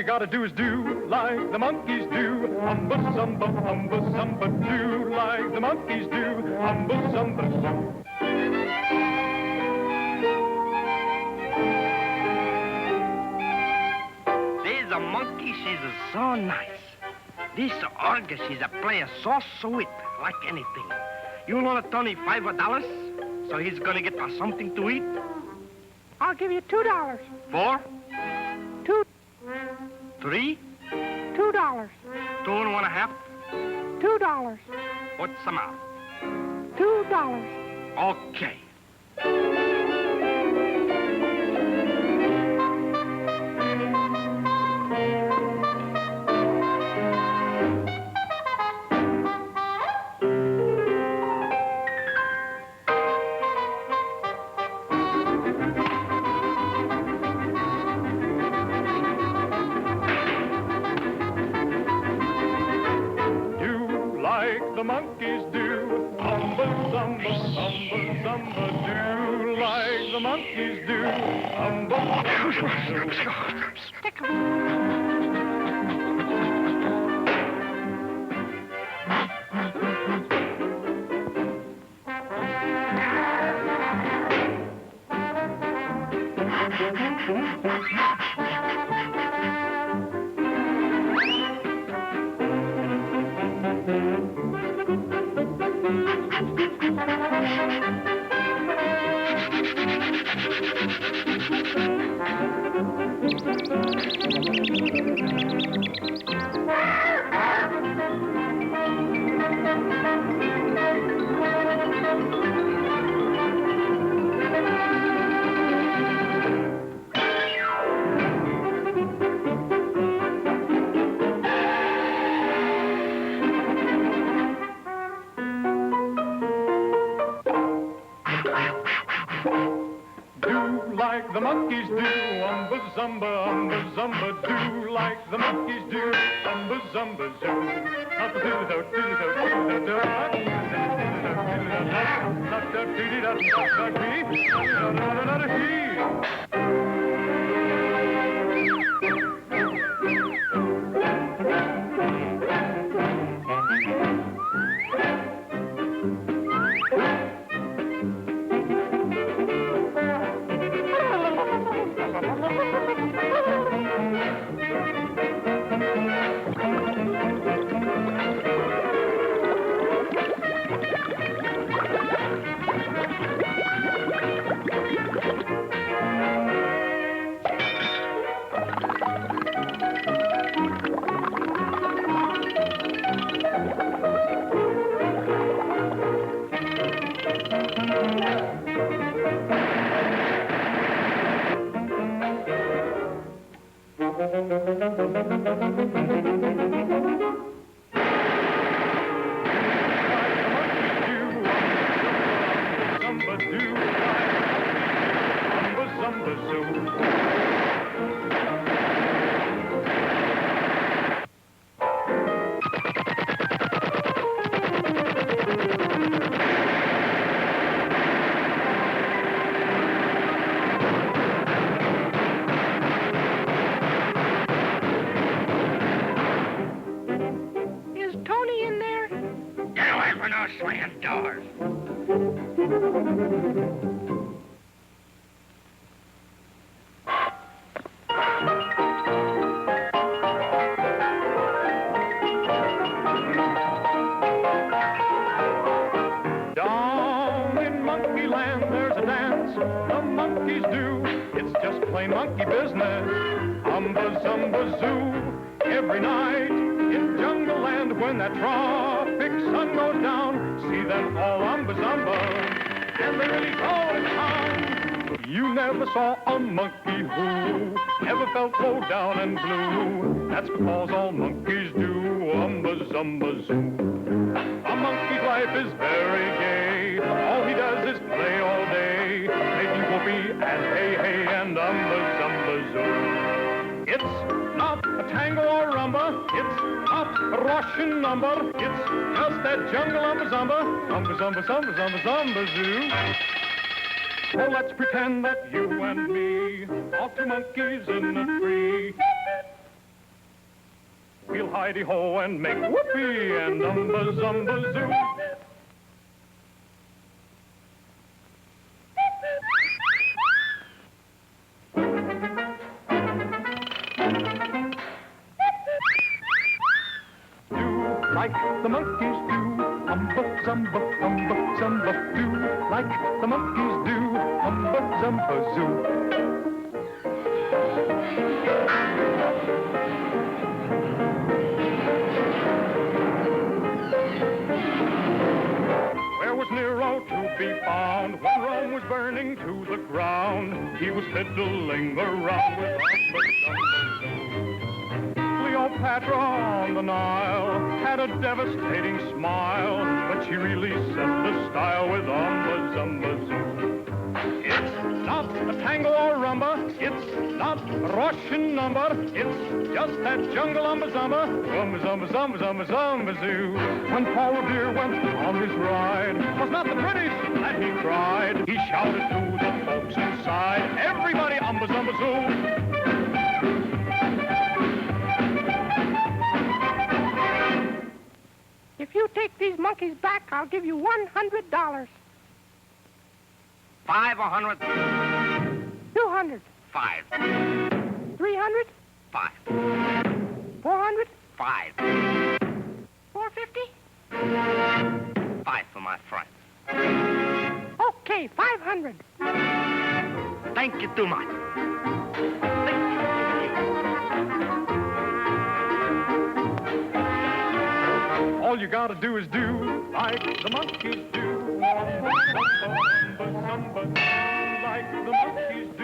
you gotta do is do like the monkeys do. Umba zumba, do like the monkeys do. Umba zumba zoo. There's a monkey, she's so nice. This organ, she's a player so sweet, like anything. You know that Tony $5, so he's gonna get us something to eat? I'll give you $2. 4? 2. 3? $2. 2 1/2? $2. What's the amount? $2. Okay. The monkeys do, umba zumba, do like the monkeys do, umba the monkeys do, umba zumba, do like the monkeys do, umba zumba zoo. Slam doors. Down in Monkey Land, there's a dance the monkeys do. It's just plain monkey business. Umba zumba zoo. Every night in Jungle Land, when that tropic sun goes down, see them all umba zumba, and they really call it time. You never saw a monkey who ever felt low down and blue. That's because all monkeys do umba zumba zoo. A monkey's life is very gay. All he does is play all day, making whoopee and hey hey and umba zumba zoo. It's not a tango or rumba, it's not a Russian number, it's just that jungle umba zumba, umba zumba zumba zumba zumba zoo. Well, let's pretend that you and me are two monkeys in a tree. feel hidey-ho and make whoopee and umba-zumba-zoo. Like the monkeys do, umba-zumba, umba-zumba, do. Like the monkeys do, umba-zumba-zoo. Where was Nero to be found when Rome was burning to the ground? He was fiddling around with umba-zumba-zoo. Cleopatra on the Nile had a devastating smile, but she really set the style with umba-zumba-zoo. It's not a tango or rumba, it's not Russian number, it's just that jungle umba-zumba, umba-zumba-zumba-zumba-zumba-zoo. When Paul Revere went on his ride, 'twas not the British that he cried, he shouted to the folks inside, everybody umba-zumba-zoo. If you take these monkeys back, I'll give you $100. 5 or 100? 200. 5. 300. 5. 400. 5. 450. 5 for my friend. Okay, 500. Thank you too much. All you gotta do is do like the monkeys do. Like the monkeys do.